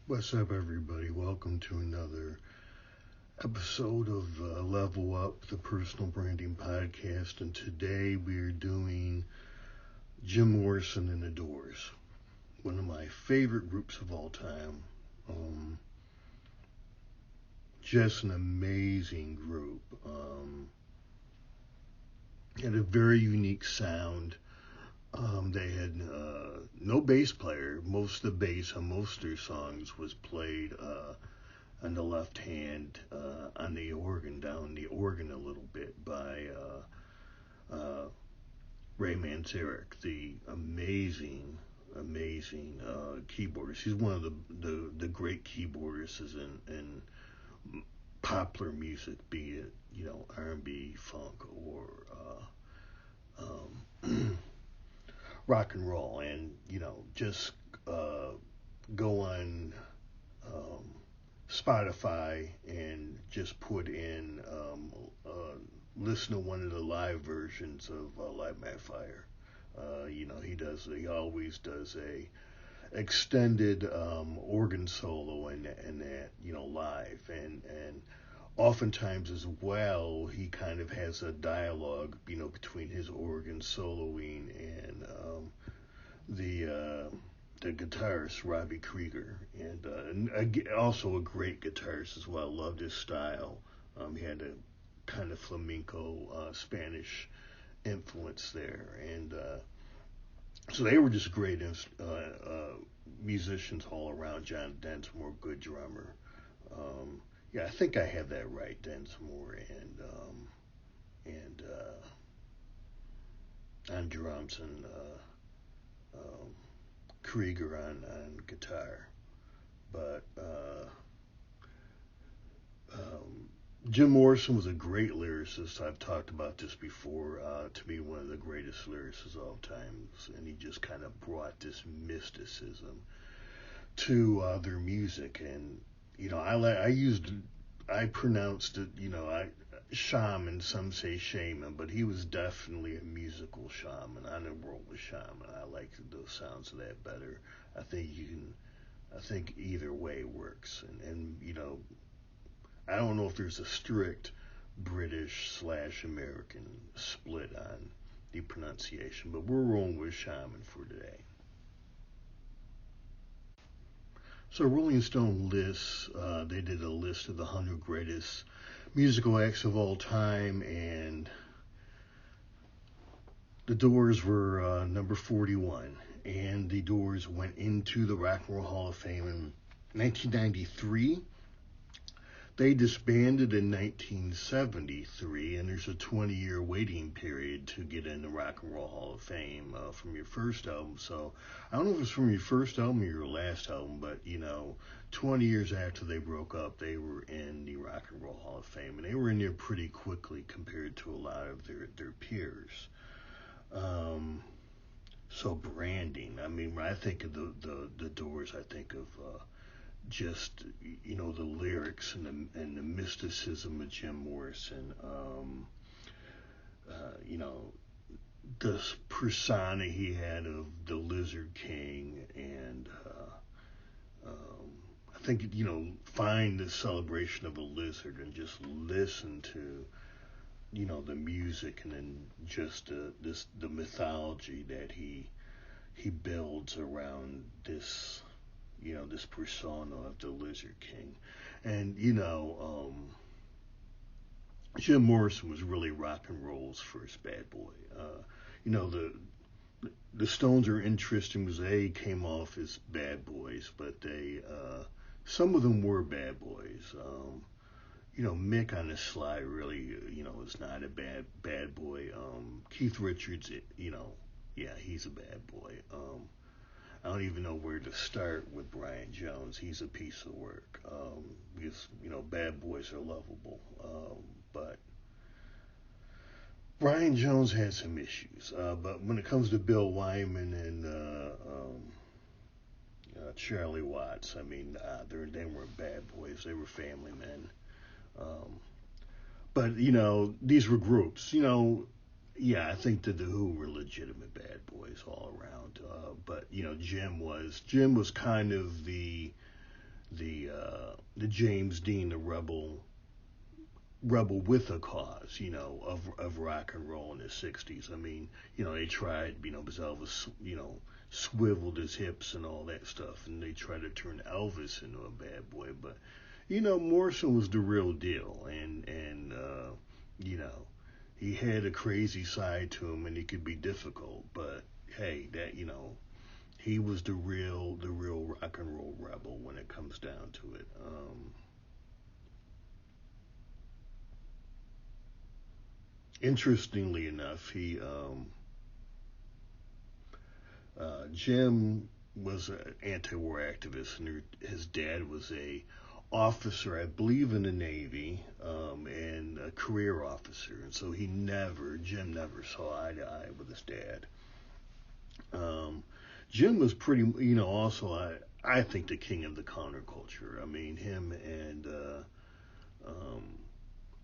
What's up, everybody? Welcome to another episode of Level Up, the Personal Branding Podcast. And today we're doing Jim Morrison and the Doors, one of my favorite groups of all time. Just an amazing group. Had a very unique sound. They had no bass player. Most of the bass on most of their songs was played on the left hand on the organ, down the organ a little bit by Ray Manzarek, the amazing keyboardist. He's one of the great keyboardists in popular music, be it R&B, funk, or rock and roll. And just go on Spotify and just put in listen to one of the live versions of Light My Fire. He always does a extended organ solo in that live, and oftentimes as well he kind of has a dialogue between his organ soloing and the guitarist Robbie Krieger, and also a great guitarist as well. Loved his style. He had a kind of flamenco Spanish influence there, and so they were just great musicians all around. John Densmore, good drummer. I think I have that right. Densmore and on drums, and Krieger on guitar. But Jim Morrison was a great lyricist. I've talked about this before. To me, one of the greatest lyricists of all time, and he just kind of brought this mysticism to their music. And I pronounced it, shaman. Some say shaman, but he was definitely a musical shaman. I never wrote with shaman. I like those sounds of that better. I think either way works, and I don't know if there's a strict British/American split on the pronunciation, but we're rolling with shaman for today. So Rolling Stone lists, they did a list of the 100 greatest musical acts of all time, and the Doors were number 41, and the Doors went into the Rock and Roll Hall of Fame in 1993. They disbanded in 1973, and there's a 20-year waiting period to get in the Rock and Roll Hall of Fame from your first album. So I don't know if it's from your first album or your last album, but 20 years after they broke up, they were in the Rock and Roll Hall of Fame, and they were in there pretty quickly compared to a lot of their peers. So branding. I mean, when I think of the Doors, I think of just the lyrics and the mysticism of Jim Morrison. The persona he had of the Lizard King, and I think find the celebration of a lizard and just listen to the music, and then just the mythology that he builds around this this persona of the Lizard King. And Jim Morrison was really rock and roll's first bad boy. The Stones are interesting because they came off as bad boys, but they some of them were bad boys. Mick on the Sly really is not a bad boy. Keith Richards, he's a bad boy. I don't even know where to start with Brian Jones. He's a piece of work, because bad boys are lovable, but Brian Jones had some issues. But when it comes to Bill Wyman and Charlie Watts, I mean, they weren't bad boys. They were family men. But these were groups. I think that the Who were legitimate bad boys all around. But Jim was kind of the the James Dean, the rebel with a cause, of rock and roll in the '60s. I mean, they tried, because Elvis, swiveled his hips and all that stuff, and they tried to turn Elvis into a bad boy. But Morrison was the real deal, and he had a crazy side to him, and he could be difficult. But hey, that he was the real rock and roll rebel when it comes down to it. Interestingly enough, Jim was an anti-war activist, and his dad was a officer, I believe, in the Navy, and a career officer, and so Jim never saw eye to eye with his dad. Jim was pretty, also I think the king of the counterculture. I mean, him and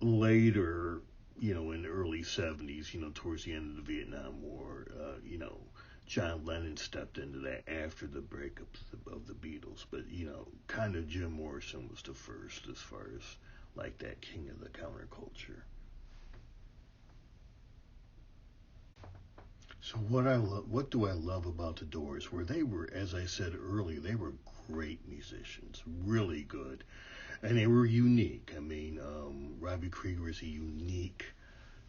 later, in the early '70s, towards the end of the Vietnam War, John Lennon stepped into that after the breakup of the Beatles. But, kind of Jim Morrison was the first as far as like that king of the counterculture. So what do I love about the Doors? Where they were, as I said earlier, they were great musicians, really good, and they were unique. I mean, Robbie Krieger is a unique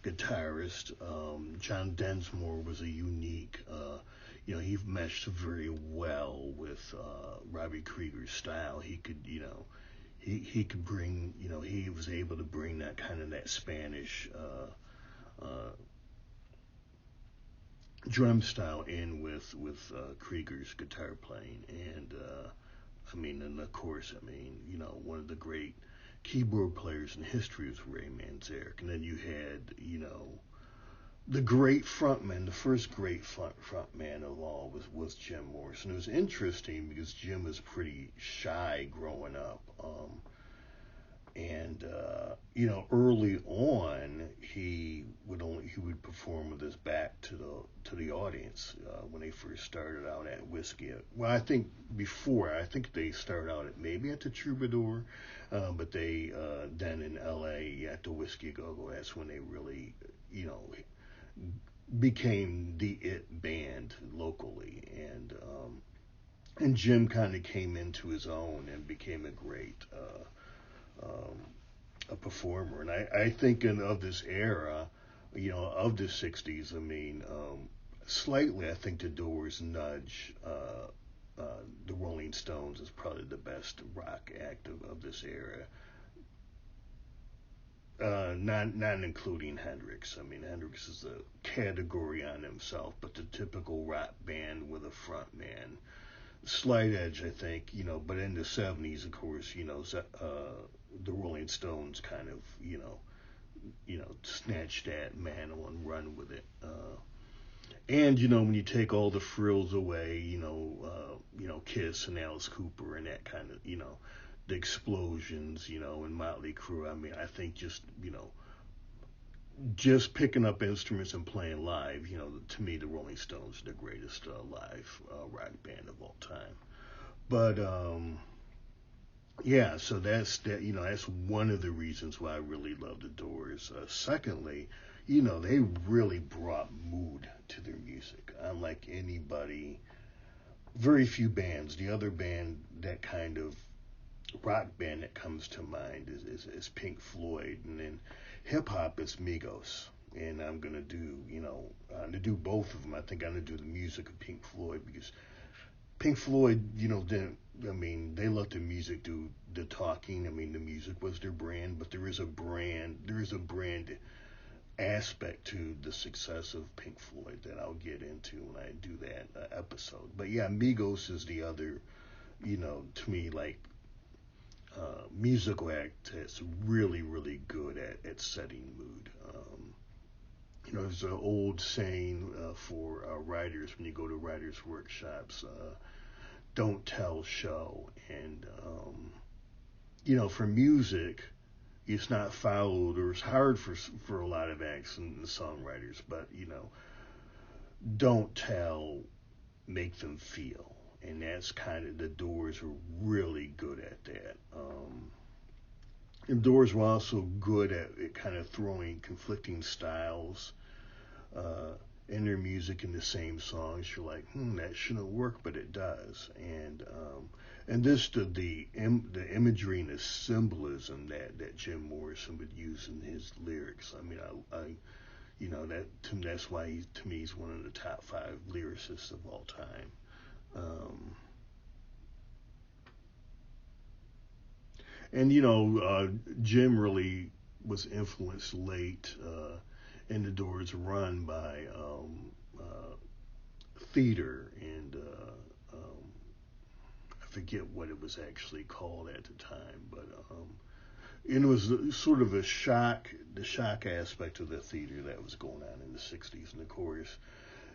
guitarist. John Densmore was a unique. He meshed very well with Robbie Krieger's style. He could, he could bring, he was able to bring that kind of that Spanish drum style in with Krieger's guitar playing, and and of course, one of the great keyboard players in history was Ray Manzarek, and then you had, the great frontman, the first great frontman of all was Jim Morrison. It was interesting because Jim was pretty shy growing up, and early on he would perform with his back to the audience when they first started out at Whiskey. Well, I think they started out at the Troubadour, but they then in L.A. at the Whiskey Go Go. That's when they really became the it band locally, and Jim kind of came into his own and became a great a performer. And I think of this era, of the '60s. Slightly, I think the Doors nudge the Rolling Stones as probably the best rock act of this era. Not including Hendrix. Hendrix is a category on himself, but the typical rock band with a front man. Slight edge, I think, but in the '70s, of course, the Rolling Stones kind of, snatch that mantle and run with it. And when you take all the frills away, Kiss and Alice Cooper and that kind of, the explosions, and Motley Crue. I think just picking up instruments and playing live, to me, the Rolling Stones are the greatest live rock band of all time. But yeah, so that's one of the reasons why I really love the Doors. Secondly, they really brought mood to their music. Unlike anybody, very few bands. The other band, that kind of rock band that comes to mind is Pink Floyd, and then hip hop is Migos. And I'm gonna do both of them. I think I'm gonna do the music of Pink Floyd because Pink Floyd, they let the music do the talking. The music was their brand, but there is a brand aspect to the success of Pink Floyd that I'll get into when I do that episode. But yeah, Migos is the other, to me, like, musical act that's really, really good at setting mood. There's an old saying for writers when you go to writers' workshops, don't tell, show. And, for music, it's not followed, or it's hard for a lot of acts and songwriters, but, don't tell, make them feel. and that's kind of, the Doors are really good at that. And Doors were also good at kind of throwing conflicting styles in their music in the same songs. You're like, that shouldn't work, but it does. And this the imagery and the symbolism that Jim Morrison would use in his lyrics. I mean, I that that's why to me he's one of the top 5 lyricists of all time. And Jim really was influenced late in the Doors' run by theater, and I forget what it was actually called at the time, but and it was sort of the shock aspect of the theater that was going on in the 60s, and of course,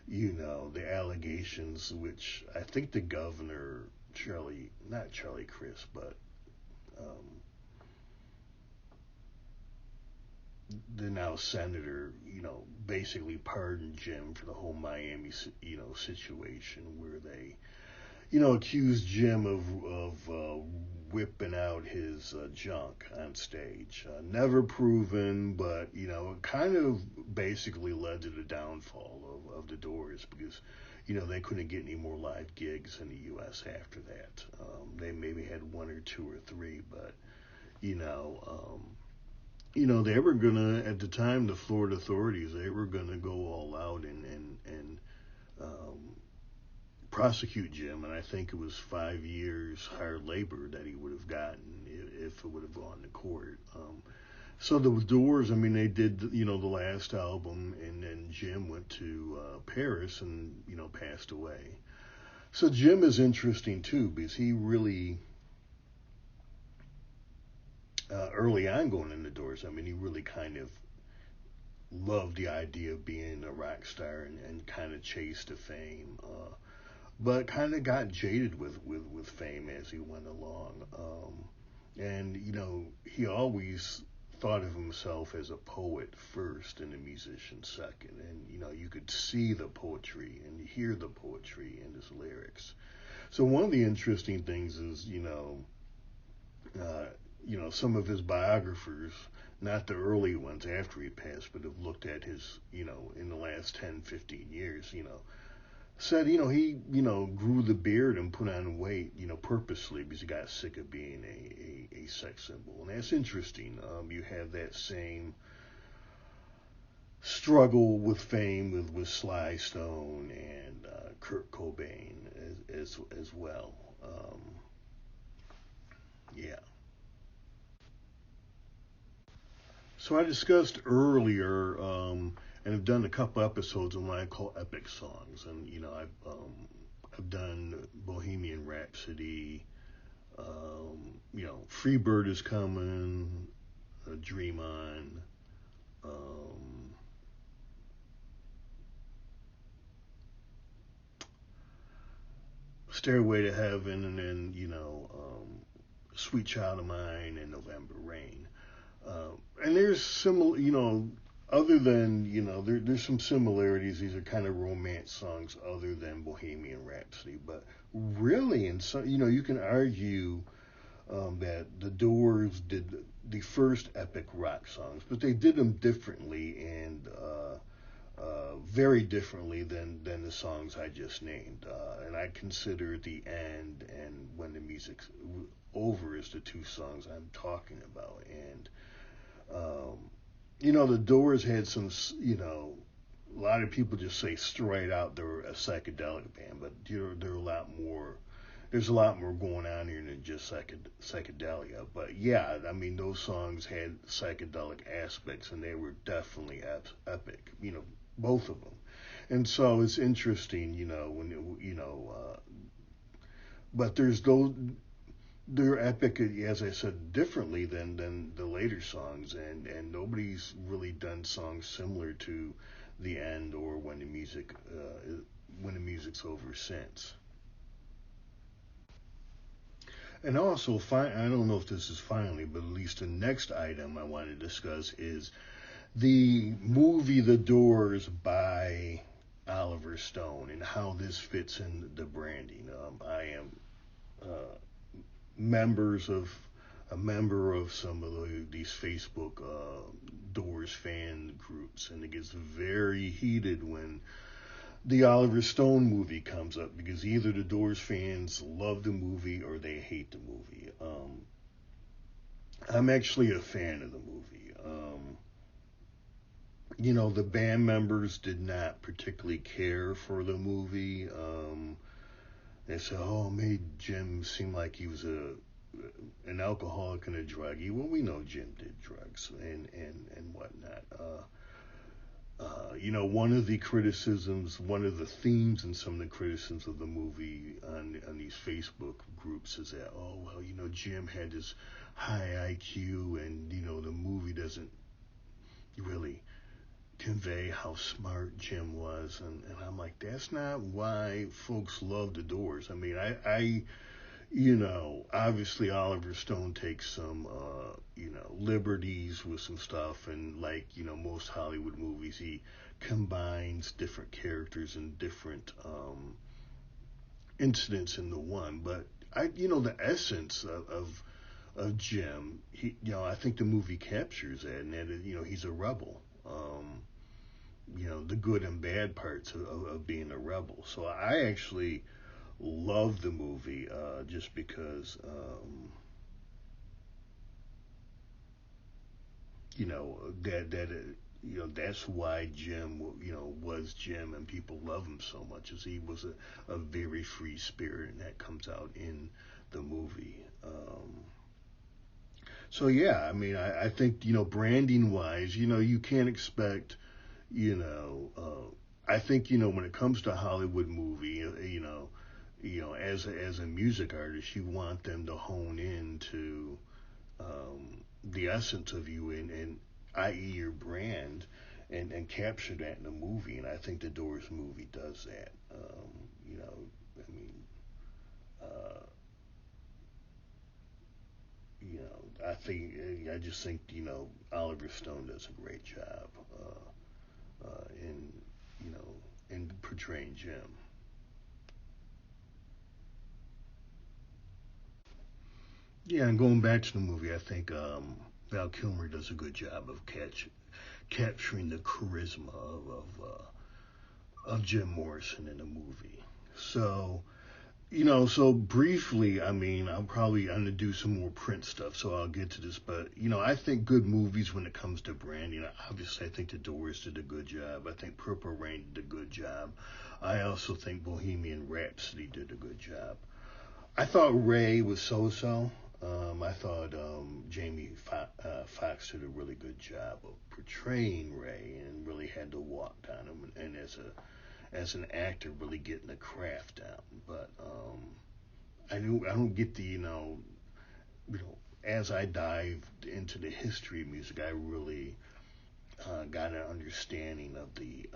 the allegations, which I think the governor, not Charlie Crist, but the now senator, basically pardoned Jim for the whole Miami, situation where they, accused Jim of whipping out his junk on stage. Never proven, but, it kind of basically led to the downfall of the Doors, because, they couldn't get any more live gigs in the U.S. after that. They maybe had 1 or 2 or 3, but, they were gonna, at the time, the Florida authorities, they were gonna go all out and prosecute Jim, and I think it was 5 years hard labor that he would have gotten if it would have gone to court. So the Doors, I mean, they did, the last album, and then Jim went to Paris and, passed away. So Jim is interesting too, because he really, early on going in the Doors, I mean, he really kind of loved the idea of being a rock star and kind of chased to fame, but kind of got jaded with fame as he went along. And, he always thought of himself as a poet first and a musician second. And, you could see the poetry and hear the poetry in his lyrics. So one of the interesting things is, some of his biographers, not the early ones after he passed, but have looked at his, in the last 10, 15 years, said, he, grew the beard and put on weight, purposely because he got sick of being a sex symbol. And that's interesting. You have that same struggle with fame with Sly Stone and Kurt Cobain as well. Yeah. So I discussed earlier, and have done a couple episodes on what I call epic songs, and I've done Bohemian Rhapsody, Free Bird is Coming, Dream On, Stairway to Heaven, and then Sweet Child of Mine and November Rain. And there's other than, there's some similarities. These are kind of romance songs other than Bohemian Rhapsody. But really, and so, you can argue that the Doors did the first epic rock songs, but they did them differently and very differently than the songs I just named. And I consider The End and When the Music's Over as the 2 songs I'm talking about. And the Doors had some, a lot of people just say straight out they're a psychedelic band, but they're a lot more. There's a lot more going on here than just psychedelia. But yeah, I mean, those songs had psychedelic aspects, and they were definitely epic. Both of them. And so it's interesting, but there's those. They're epic, as I said, differently than the later songs, and nobody's really done songs similar to The End or When the Music's Over since. And also, I don't know if this is finally, but at least the next item I want to discuss is the movie The Doors by Oliver Stone and how this fits in the branding. I am members of a member of some of these Facebook Doors fan groups, and it gets very heated when the Oliver Stone movie comes up because either the Doors fans love the movie or they hate the movie. I'm actually a fan of the movie. The band members did not particularly care for the movie. They said, "Oh, it made Jim seem like he was an alcoholic and a druggie." Well, we know Jim did drugs and whatnot. One of the criticisms, one of the themes in some of the criticisms of the movie on these Facebook groups is that, oh, well, Jim had this high IQ, and the movie doesn't really convey how smart Jim was, and I'm like, that's not why folks love the Doors. I mean, I obviously Oliver Stone takes some, liberties with some stuff, and like, most Hollywood movies, he combines different characters and different incidents into one. But the essence of Jim, I think the movie captures that, and that, he's a rebel. The good and bad parts of being a rebel. So I actually love the movie just because that's why Jim was Jim, and people love him so much, as he was a very free spirit, and that comes out in the movie. So yeah, I mean, I think branding wise, you can't expect I think when it comes to Hollywood movie, as a music artist, you want them to hone in to the essence of you, and i.e. your brand, and capture that in a movie. And I think the Doors movie does that. I mean, uh, I just think Oliver Stone does a great job in in portraying Jim. Yeah, and going back to the movie, I think Val Kilmer does a good job of capturing the charisma of Jim Morrison in the movie. So so briefly, I mean, I'm gonna do some more print stuff, so I'll get to this. But I think good movies when it comes to branding. Obviously, I think The Doors did a good job. I think Purple Rain did a good job. I also think Bohemian Rhapsody did a good job. I thought Ray was so-so. I thought Fox did a really good job of portraying Ray, and really had to walk down him, and as an actor, really getting the craft down. But I don't get the as I dived into the history of music, I really got an understanding of the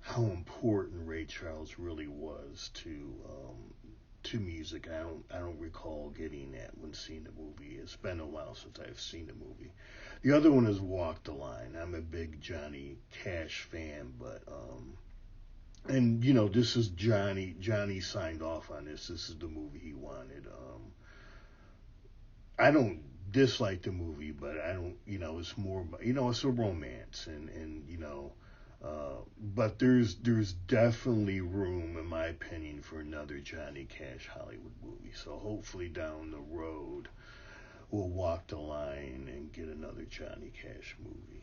how important Ray Charles really was to music. I don't recall getting that when seeing the movie. It's been a while since I've seen the movie. The other one is Walk the Line. I'm a big Johnny Cash fan, but and this is Johnny. Johnny signed off on this. This is the movie he wanted. I don't dislike the movie, but I don't. It's more. It's a romance, and but there's definitely room, in my opinion, for another Johnny Cash Hollywood movie. So hopefully down the road, we'll walk the line and get another Johnny Cash movie.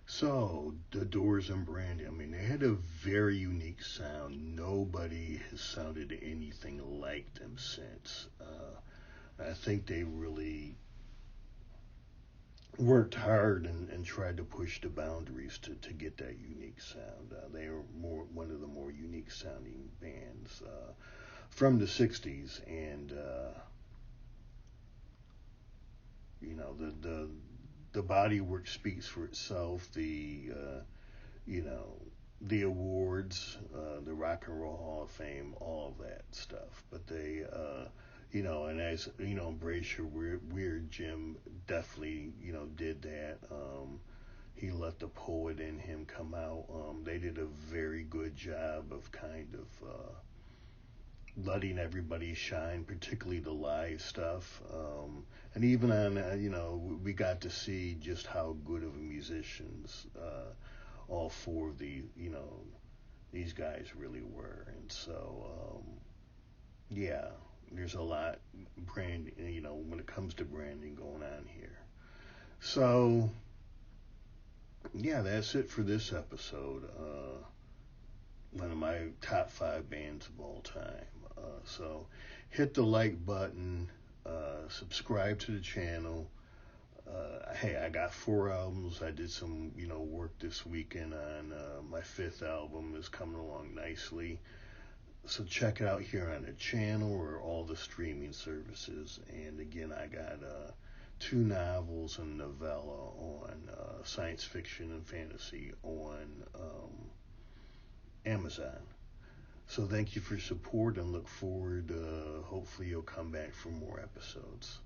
So, the Doors and Brandy, I mean, they had a very unique sound. Nobody has sounded anything like them since. I think they really worked hard and tried to push the boundaries to get that unique sound. They are one of the more unique sounding bands from the 60s, and the body work speaks for itself. You know the awards, the Rock and Roll Hall of Fame, all of that stuff. But they, and as Embrace Your Weird Jim definitely did that. he let the poet in him come out. They did a very good job of kind of letting everybody shine, particularly the live stuff. And even on, we got to see just how good of musicians all four of these guys really were. And so, yeah, there's a lot branding, when it comes to branding going on here. So, yeah, that's it for this episode. One of my top 5 bands of all time. So hit the like button, subscribe to the channel. Hey, I got 4 albums. I did some, work this weekend on my 5th album is coming along nicely. So check it out here on the channel or all the streaming services. And again, I got 2 novels and a novella on science fiction and fantasy on Amazon. So thank you for your support and look forward. Hopefully you'll come back for more episodes.